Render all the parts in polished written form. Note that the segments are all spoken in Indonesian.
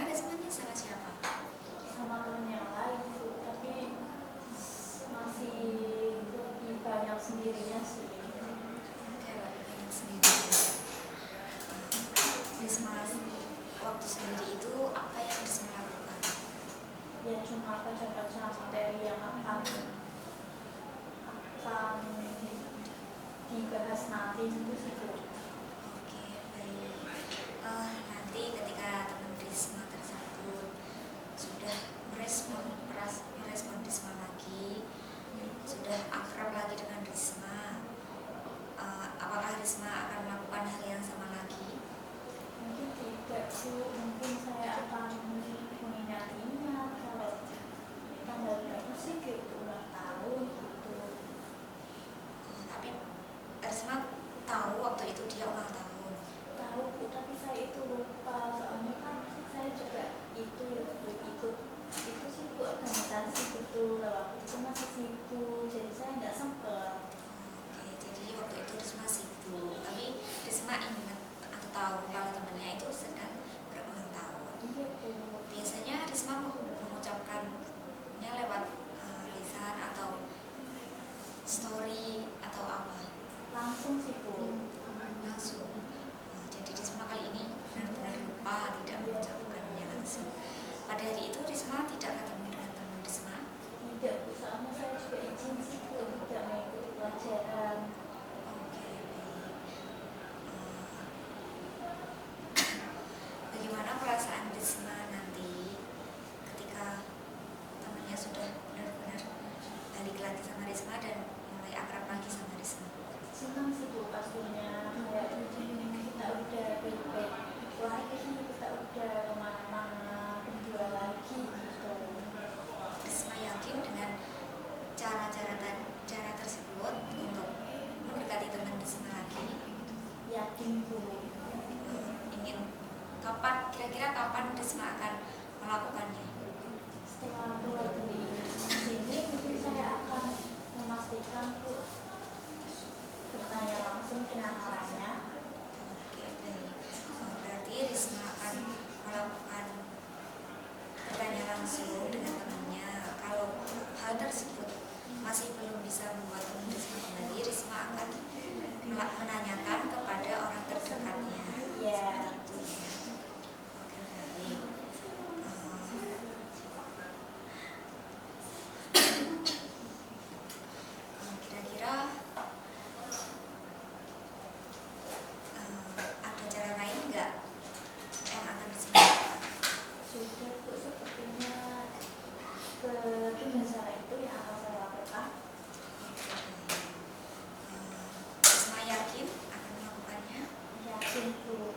sekarang Rismanya sama siapa? Sama temen yang lain tuh, tapi masih lebih banyak sendirinya sih. Kayak pengen sendiri. Risma waktu sendiri itu apa yang Risma lakukan? Ya cuma baca-baca materi yang akan dibahas nanti itu sih Bu. Oke, baik. Nanti ketika teman Risma tersebut sudah merespon Risma lagi, sudah akrab lagi dengan Risma, apakah Risma akan melakukan hal yang sama lagi? Mungkin tidak Bu, mungkin saya akan mengingatinya kalau tanggal berapa sih gitu, ulang tahun gitu. Tapi Risma tahu waktu itu dia ulang tahun. Tahu Bu, tapi saya itu lupa, soalnya kan saya juga itu ya Bu, ikut itu sih Bu, organisasi betul, kalau itu masih sibuk, jadi saya nggak sempet. Oke, jadi waktu itu Risma sibuk, tapi Risma ingat atau tahu kalau temannya itu sedang berulang tahun. Iya Bu. Biasanya Risma mengucapkannya lewat lisan atau story atau apa? Langsung sih Bu. Langsung. Jadi Risma kali ini benar-benar lupa tidak mengucapkannya langsung. Pada hari itu Risma tidak ketemu dengan teman Risma. Tidak Bu, soalnya saya juga izin sih Bu, tidak mengikuti pelajaran. Oke, baik. Bagaimana perasaan Risma nanti ketika temannya sudah benar-benar balik lagi sama Risma dan mulai akrab lagi sama Risma? Senang sih Bu pastinya, kayak kita udah baik-baik lagi, kita udah kemana-mana berdua lagi gitu. Risma yakin dengan cara tersebut untuk mendekati teman Risma lagi. Yakin Bu. Ingin kira-kira kapan Risma akan melakukannya? Setelah keluar dari sini mungkin saya akan memastikan Bu, bertanya langsung dengan orangnya. Oke, baik. Berarti Risma akan melakukan bertanya langsung dengan temannya. Kalau hal tersebut masih belum bisa membuat teman Risma kembali, Risma akan menanyakan kepada orang terdekatnya. Ya. Seperti itu ya. Oke, baik. Kira-kira ada cara lain nggak yang akan Risma lakukan? Sudah Bu, sepertinya ketiga cara itu yang akan saya lakukan. Risma yakin akan melakukannya? Yakin Bu.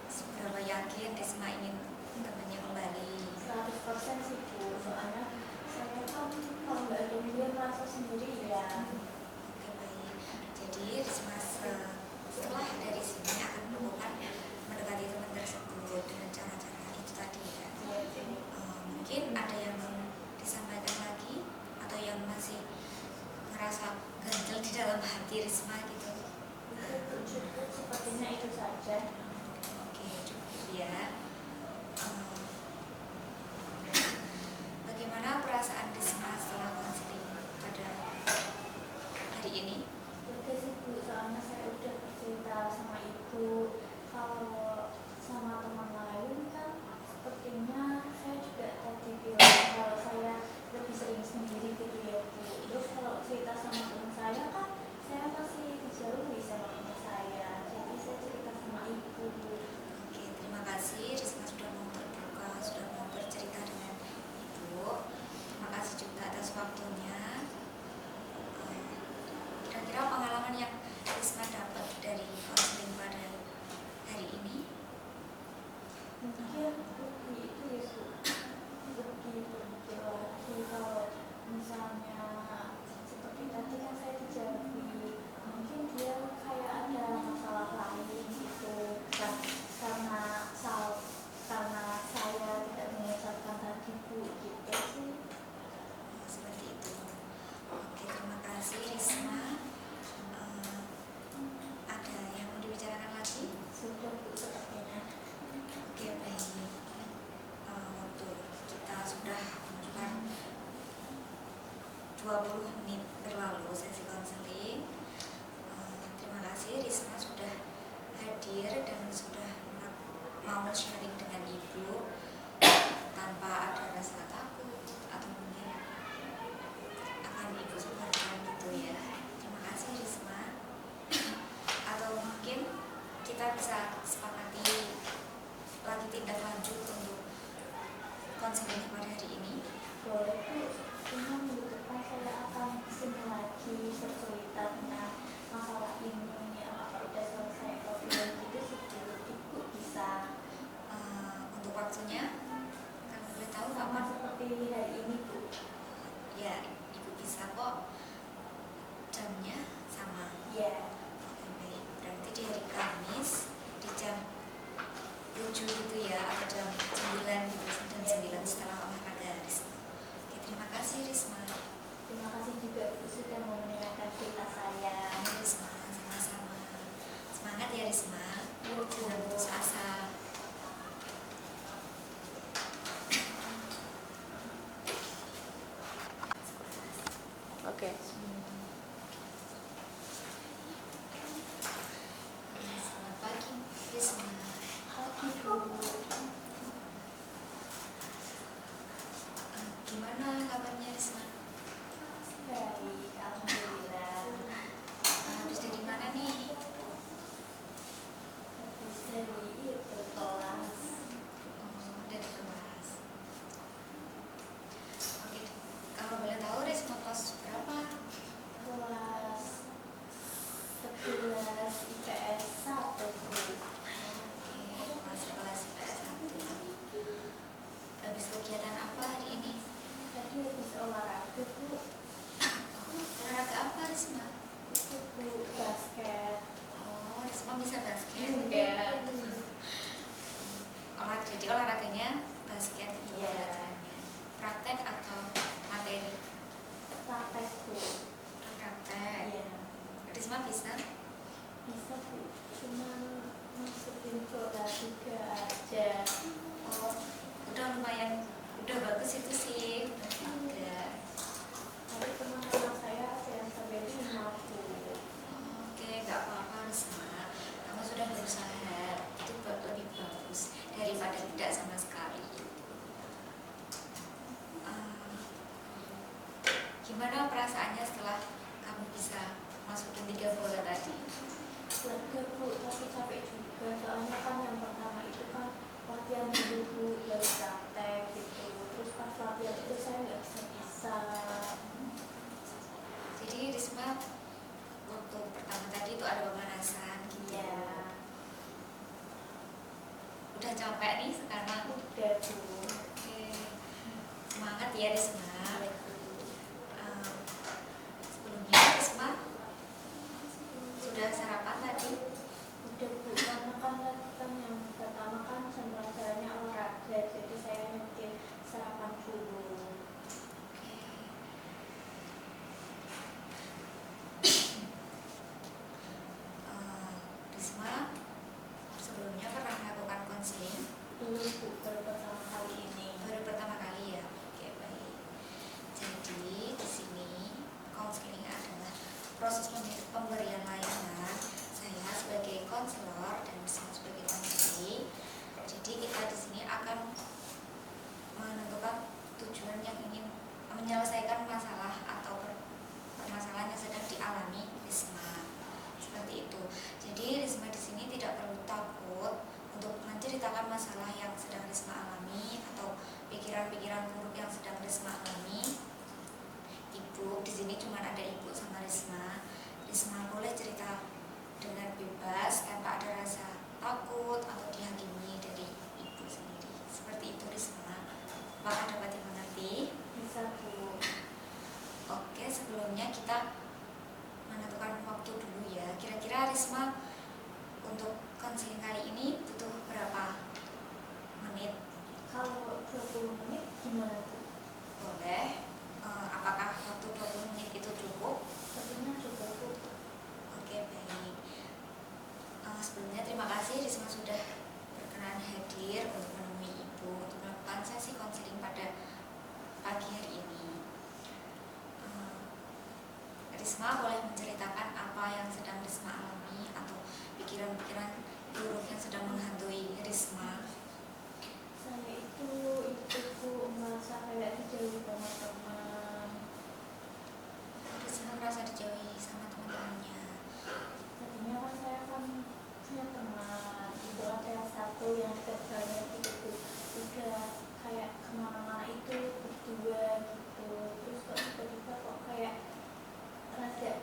Seberapa yakin Risma ingin temannya kembali? 100% sih Bu, soalnya saya kan kalau nggak ada dia merasa sendirian. Oke, baik. Jadi Risma setelah dari sini akan melakukan mendekati teman tersebut dengan cara-cara itu tadi ya. Mungkin ada yang disampaikan lagi atau yang masih merasa ganjel di dalam hati Risma gitu. Itu cukup, sepertinya itu saja. Oke, cukup ya. Bagaimana perasaan Risma setelah konseling pada hari ini? Oke sih Bu, soalnya saya udah bercerita sama Ibu, kalau sama teman lain kan sepertinya saya juga tadi bilang kalau saya lebih sering sendiri gitu ya Bu. Terus kalau cerita sama teman saya kan saya masih dijauhi sama teman saya, jadi saya cerita sama Ibu. Oke, terima kasih Risma sudah mau terbuka, sudah mau bercerita dengan Ibu. Terima kasih juga atas waktunya. Kira-kira 20 menit berlalu sesi konseling. Terima kasih Risma sudah hadir dan sudah mau sharing dengan Ibu tanpa ada rasa takut atau mungkin akan Ibu sebarkan gitu ya. Terima kasih Risma. Atau mungkin kita bisa sepakati lagi tindak lanjut untuk konseling pada hari ini. Boleh Bu, cuma minggu depan saya akan kesini lagi bercerita tentang masalah ini. Apakah udah selesai atau belum gitu sebelum Ibu bisa Untuk waktunya kan boleh tahu sama kapan? seperti hari ini Bu. Ya, Ibu bisa kok. Jamnya sama. Ya. Oke, baik. Berarti di hari Kamis di jam 7 gitu ya, atau jam 9 gitu, jam 9 setelah olahraga Risma. Oke, terima kasih Risma. Terima kasih juga Bu sudah mau mendengarkan cerita saya. Risma, sama-sama. Semangat ya Risma. Jangan putus asa. Oke. Selamat pagi Risma. Pagi Bu. Gimana kabarnya Risma? Baik, alhamdulillah. Habis dari mana nih? Habis dari itu kelas. Dari kelas. Oke, kalau boleh tahu Risma kelas berapa? Kelas 11 IPS 1 Bu. Oke, kelas PS1. Habis kegiatan apa hari ini? Tadi habis olahraga Bu. Olahraga apa Risma? Itu Bu basket. Oh, Risma bisa basket. Enggak. Jadi olahraganya basket gitu Iya. belajarnya. Praktek atau materi? Praktek Bu. Praktek. Iya. Risma bisa? Bisa Bu. Cuman masukin bola juga aja. Oh, udah lumayan, udah bagus itu sih. Udah. Tapi teman-teman saya ada yang sampai 5 Bu. Oke, nggak apa-apa Risma. Kamu sudah berusaha, itu lebih bagus daripada tidak sama sekali. Gimana perasaannya setelah kamu bisa masukin 3 bola tadi? Lega Bu, tapi capek juga. Soalnya kan yang pertama itu kan latihan dulu Bu, baru praktek gitu. Terus pas latihan itu saya nggak bisa-bisa. Jadi Risma waktu pertama tadi itu ada pemanasan gitu. Ya, Udah capek nih sekarang. udah Bu. Oke, semangat ya Risma. Sebelumnya Risma sudah sarapan tadi? Udah Bu, karena kan latihan yang pertama kan pelajarannya olahraga, jadi saya nyemil sarapan dulu. Oke. Risma sebelumnya pernah melakukan konseling? Dulu Bu, baru pertama kali ini. Baru pertama kali ya. Oke, baik. Jadi di sini konseling adalah proses pemberian layanan saya sebagai konselor dan Risma sebagai konseling. Jadi kita di sini akan menentukan tujuan yang ingin menyelesaikan masalah atau permasalahan yang sedang dialami Risma. Seperti itu. Jadi Risma di sini tidak perlu takut untuk menceritakan masalah yang sedang Risma alami atau pikiran-pikiran buruk yang sedang Risma alami. Ibu di sini cuma ada Ibu sama Risma. Risma boleh cerita dengan bebas tanpa ada rasa takut atau dihakimi dari Ibu sendiri. Seperti itu Risma. Apakah dapat dimengerti? Bisa Bu. Oke, sebelumnya kita menentukan waktu dulu ya. Kira-kira Risma untuk konseling kali ini butuh berapa menit? Kalau 20 menit gimana Bu? Boleh. Apakah waktu 20 menit itu cukup? Sepertinya juga Bu. Oke, baik. Sebelumnya terima kasih Risma sudah berkenan hadir untuk menemui Ibu untuk melakukan sesi konseling pada pagi hari ini. Risma boleh menceritakan apa yang sedang Risma alami atau pikiran-pikiran buruk yang sedang menghantui Risma. Saya itu merasa kayak dijauhi teman-teman. Risma merasa dijauhi sama teman-temannya. Tadinya kan saya punya teman, itu ada yang satu yang dekat banget gitu, udah kayak kemana-mana itu berdua gitu, terus kok tiba-tiba kok kayak rada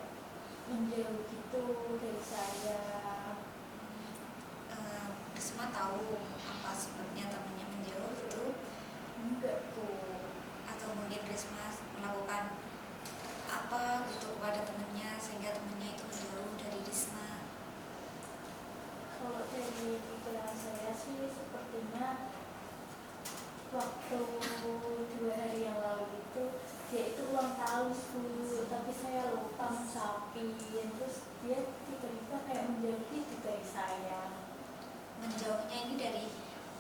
menjauh gitu dari saya. Risma tahu apa sebabnya temannya menjauh itu, Enggak tuh. atau mungkin Risma melakukan apa gitu kepada temannya sehingga temannya itu menjauh dari Risma. Kalau dari pikiran saya sih sepertinya waktu 2 hari yang lalu itu dia itu ulang tahun tapi saya lupa ngucapin, terus dia tiba-tiba kayak menjauhi dari saya. Menjauhnya ini dari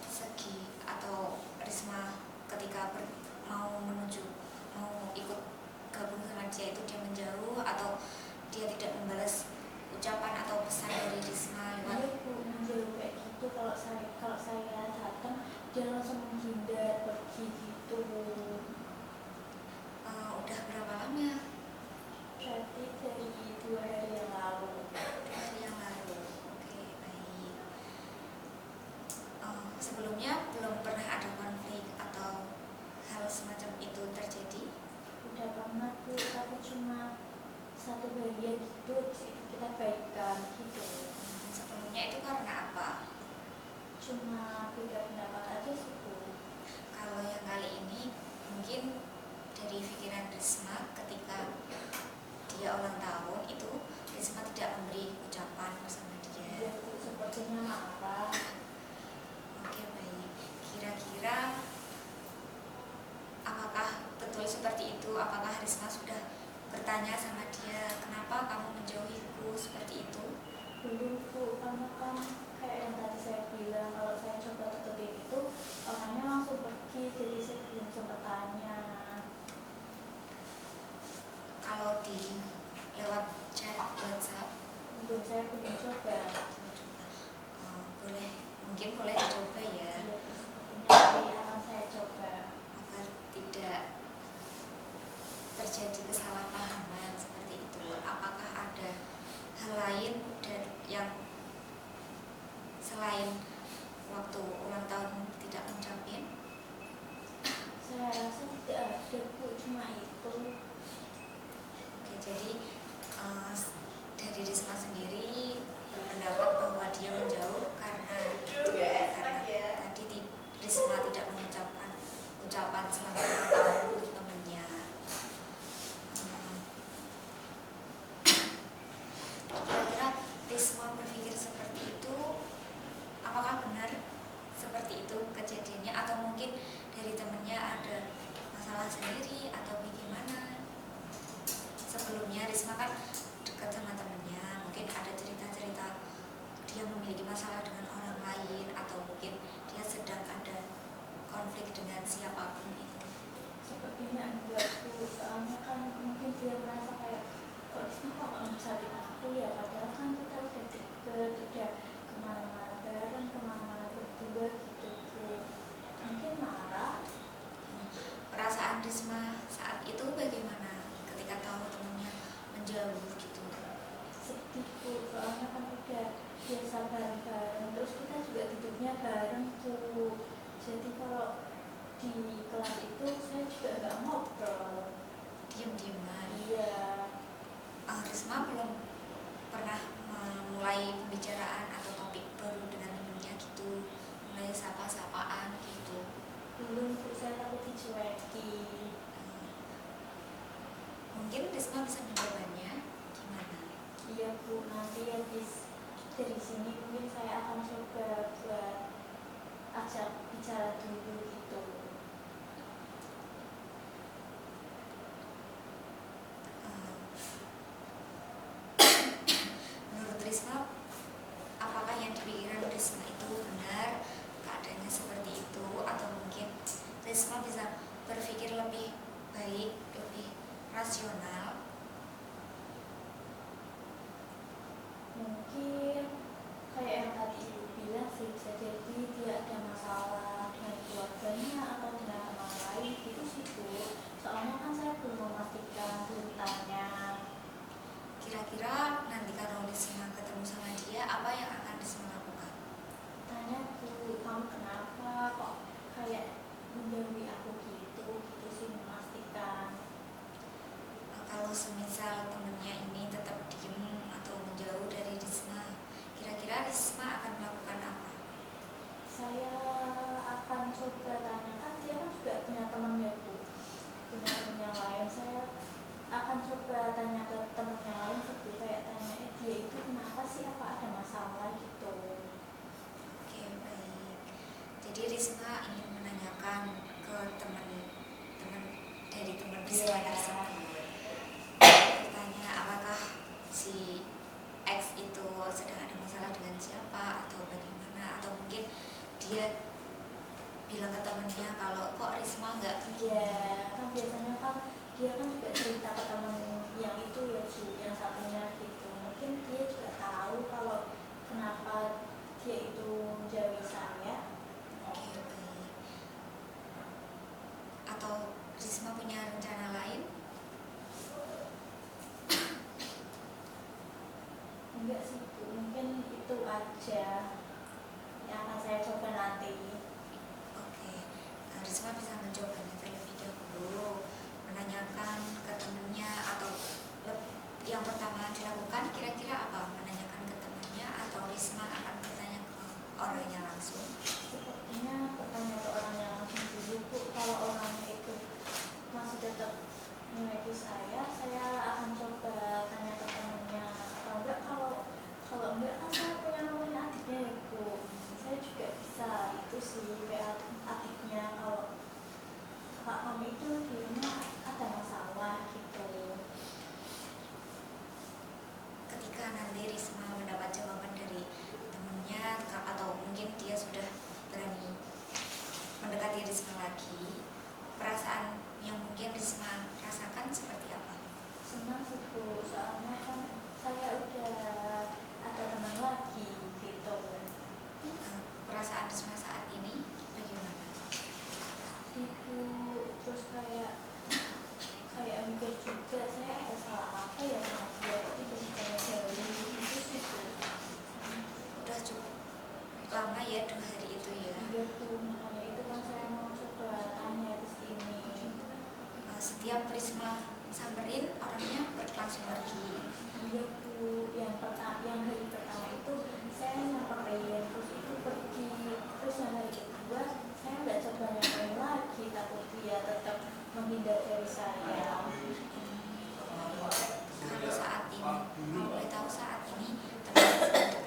segi atau Risma ketika mau ikut gabung sama dia itu dia menjauh, atau dia tidak membalas ucapan atau pesan dari Risma lewat. Dia menjauh kayak gitu, kalau saya datang dia langsung menghindar pergi gitu. Udah berapa lama? Berarti dari 2 hari yang lalu. 2 hari yang lalu. Oke, baik. Sebelumnya belum pernah ada konflik atau hal semacam itu terjadi? Udah pernah tuh, tapi cuma 1 bagian gitu, kita baikan gitu. Sebelumnya itu karena apa? Cuma beda pendapat aja sih Bu. Kalau yang kali ini mungkin dari pikiran Risma ketika dia ulang tahun itu Risma tidak memberi ucapan bersama Dia dia. tuh sepertinya marah. Oke, baik. Kira-kira apakah betul seperti itu? Apakah Risma sudah bertanya sama dia, kenapa kamu menjauhiku seperti itu? Belum Bu, karena kan kayak yang tadi saya bilang, kalau saya coba tutupin itu orangnya langsung pergi, jadi saya belum sempat tanya. Kalau di lewat chat WhatsApp, Saya belum coba. boleh, mungkin boleh dicoba ya, Iya, sepertinya ini akan saya coba. agar tidak terjadi kesalahpahaman seperti itu. Apakah ada hal lain dan yang selain waktu ulang tahun tidak mengucapin? Saya rasa tidak ada Bu, cuma itu. Oke, jadi dari Risma sendiri berpendapat bahwa dia menjauh karena tadi Risma tidak mengucapkan ucapan selamat ulang tahun untuk temannya. Kira-kira Risma berpikir seperti itu, apakah benar seperti itu kejadiannya, atau mungkin dari temannya ada masalah sendiri atau bagaimana? Sebelumnya Risma kan dekat sama temannya, mungkin ada cerita-cerita dia memiliki masalah dengan orang lain, atau mungkin dia sedang ada konflik dengan siapapun itu. Sepertinya enggak Bu, soalnya kan mungkin dia merasa kayak kok Risma kok nggak ngesarin aku ya, padahal kan kita udah deket, udah kemana-mana bareng, kemana-mana berdua gitu Bu. Mungkin marah. Perasaan Risma saat itu bagaimana ketika tahu temannya menjauh gitu? Sedih Bu, soalnya kan udah biasa bareng-bareng, terus kita juga duduknya bareng Bu. Jadi kalau di kelas itu saya juga nggak ngobrol. Diam-diaman. Iya. Risma belum pernah memulai pembicaraan atau topik baru dengan temannya gitu, mulai sapa-sapaan gitu. Belum Bu, saya takut dicuekin. Mungkin Risma bisa menjawabnya gimana? Iya Bu, nanti habis dari sini mungkin saya akan coba buat ajak bicara dulu gitu. Menurut Risma, apakah yang dipikirkan Risma itu benar keadaannya seperti itu, atau mungkin Risma bisa berpikir lebih baik, lebih rasional? mungkin kayak yang tadi ibu bilang sih, bisa jadi dia ada masalah dengan keluarganya atau dengan teman lain gitu sih Bu. Soalnya kan saya belum memastikan, belum tanya. Kira-kira nanti kalau Risma ketemu sama dia, apa yang akan Risma lakukan? Tanya Bu, kamu kenapa kok kayak menjauhi aku gitu sih, memastikan. Kalau semisal temennya ini tetap diem atau menjauh dari Risma, kira-kira Risma akan melakukan apa? Saya akan coba tanyakan, dia kan juga punya teman ya Bu, punya teman yang lain. Saya akan coba tanya ke teman yang lain seperti kayak tanya dia itu kenapa sih, apa ada masalah gitu. Oke, baik. Jadi Risma ingin menanyakan ke teman-teman dari teman Risma tersebut. Bertanya apakah si X itu sedang ada masalah dengan siapa atau bagaimana, atau mungkin dia bilang ke temennya kalau kok Risma nggak. Ya kan biasanya kan dia kan juga cerita ke teman yang itu ya Bu, yang satunya gitu. Mungkin dia juga tahu kalau kenapa dia itu menjauhi saya. Oke, baik. Atau Risma punya rencana lain? Enggak sih Bu, mungkin itu aja yang akan saya coba nanti. Oke, Risma bisa mencobanya terlebih dahulu, menanyakan ke temennya, atau yang pertama dilakukan kira-kira apa? Menanyakan ke temannya atau Risma akan bertanya ke orangnya langsung? Sepertinya bertanya ke orangnya langsung dulu Bu. Kalau orangnya itu masih tetap menyuepi saya akan coba tanya ke temannya. Atau enggak, kalau enggak kan saya punya nomornya adiknya ya Bu, saya juga bisa itu sih WA adiknya kalau Kak kamu itu di rumah ada masalah gitu. Ketika nanti Risma mendapat jawaban dari temannya, atau mungkin dia sudah berani mendekati Risma lagi, perasaan yang mungkin Risma rasakan seperti apa? Senang sih Bu, soalnya kan saya udah ada teman lagi gitu. Perasaan Risma saat ini bagaimana? Itu terus kayak mikir juga, saya ada salah apa ya sama dia, kok tiba-tiba ngejauhin gitu sih Bu. Udah cukup lama ya 2 hari itu ya. Iya Bu, makanya itu kan saya mau coba tanya ke sini. Setiap Risma samperin orangnya langsung pergi. Iya Bu, yang hari pertama itu saya nyamperin, terus itu pergi. Terus yang hari kedua saya nggak coba nyamperin lagi, takut dia tetap menghindar dari saya. Kalau saat ini, mau boleh tahu saat ini teman